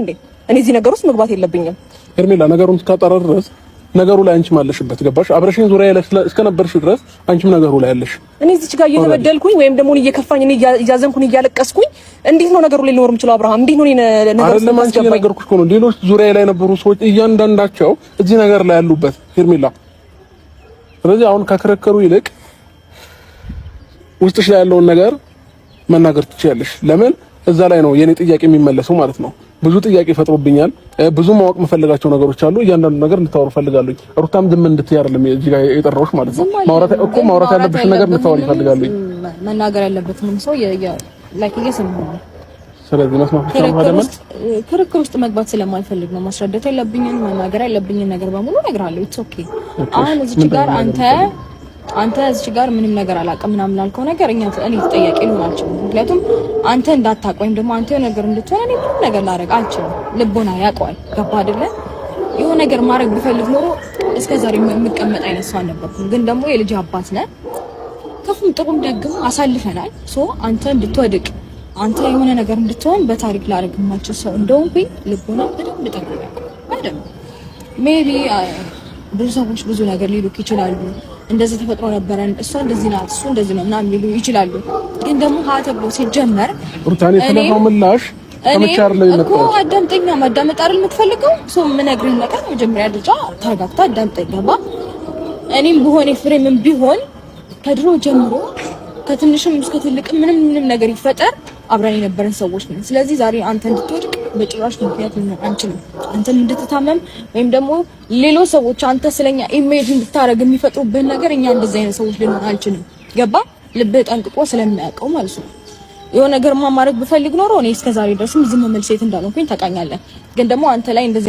እንዴ? እኔ እዚህ ነገር ውስጥ መግባት የለብኝም። ሄርሜላ ነገሩን እስካጣራ ድረስ ነገሩ ላይ አንቺ ማለሽበት ገባሽ? አብረሽኝ ዙሪያ ላይ እስከነበርሽ ድረስ አንቺም ነገሩ ላይ ያለሽ። እኔ እዚህ ጋር እየተበደልኩኝ ወይም ደግሞ እየከፋኝ እኔ እያዘንኩኝ እያለቀስኩኝ እንዴት ነው ነገሩ ላይ ሊኖር የምችለው? አብርሃም እንዴት ነው ነገር አይደለም አንቺ ነገርኩሽ እኮ ነው። ሌሎች ዙሪያ ላይ የነበሩ ሰዎች እያንዳንዳቸው እዚህ ነገር ላይ ያሉበት ሄርሜላ። ስለዚህ አሁን ከክርክሩ ይልቅ ውስጥሽ ላይ ያለውን ነገር መናገር ትችያለሽ። ለምን እዛ ላይ ነው የኔ ጥያቄ የሚመለሰው ማለት ነው። ብዙ ጥያቄ ፈጥሮብኛል። ብዙ ማወቅ መፈልጋቸው ነገሮች አሉ። እያንዳንዱ ነገር እንድታወሩ ፈልጋለሁ። ሩታም ዝም እንድትይ አይደለም እዚህ ጋር የጠራሁሽ ማለት ነው። ማውራት ያለብሽ ነገር እንድታወሪ ፈልጋለሁ። መናገር ያለበትንም ሰው ላይክ እየሰማሁ ነው። ስለዚህ መስማት ብቻ ማለት ክርክር ውስጥ መግባት ስለማልፈልግ ነው። ማስረዳት ያለብኝን መናገር ያለብኝን ነገር በሙሉ እነግርሃለሁ። ኢትስ ኦኬ። አሁን እዚህ ጋር አንተ እዚህ ጋር ምንም ነገር አላውቅም ምናምን ላልከው ነገር እኔ ተጠያቂ ልሆን አልችልም። ምክንያቱም አንተ እንዳታውቅ ወይም ደግሞ አንተ የሆነ ነገር እንድትሆን እኔ ምንም ነገር ላደርግ አልችልም። ልቦና ያውቀዋል። ገባ አይደለ? የሆነ ነገር ማድረግ ብፈልግ ኖሮ እስከዛሬ የምቀመጥ አይነት ሰው አልነበርኩም። ግን ደግሞ የልጅ አባት ነህ። ከፉም ጥሩም ደግም አሳልፈናል። ሶ አንተ እንድትወድቅ አንተ የሆነ ነገር እንድትሆን በታሪክ ላደርግ የማልችል ሰው እንደሆንኩኝ ልቦና በደንብ ጠቅሞኛል። በደንብ ሜቢ ብዙ ሰዎች ብዙ ነገር ሊሉክ ይችላሉ። እንደዚህ ተፈጥሮ ነበረን፣ እሷ እንደዚህ ናት፣ እሱ እንደዚህ ነው ምናምን ሊሉ ይችላሉ። ግን ደግሞ ተብሎ ሲጀመር ሩታኔ ተለፋው ምላሽ ተመቻር ላይ ነው እኮ አዳምጠኛ ማዳመጥ አይደል የምትፈልገው? ሰው የምነግርህ ነገር መጀመሪያ ደረጃ ተረጋግታ አዳምጠኝ። ገባ? እኔም ቢሆን ፍሬምም ቢሆን ከድሮ ጀምሮ ከትንሽም እስከ ትልቅም ምንም ነገር ይፈጠር አብረን የነበረን ሰዎች ነን። ስለዚህ ዛሬ አንተ እንድትወድቅ በጭራሽ ምክንያት ምን አንችልም። አንተን እንድትታመም ወይም ደግሞ ሌሎች ሰዎች አንተ ስለኛ ኢሜጅ እንድታረግ የሚፈጥሩብህ ነገር እኛ እንደዚህ አይነት ሰዎች ልንሆን አንችልም። ገባ? ልብህ ጠንቅቆ ስለሚያውቀው ማለት ነው። የሆነ ነገር ማድረግ ብፈልግ ኖሮ እኔ እስከዛሬ ድረስም ዝም መልስ ሴት እንዳልሆንኩኝ ታውቃኛለህ። ግን ደግሞ አንተ ላይ እንደዚህ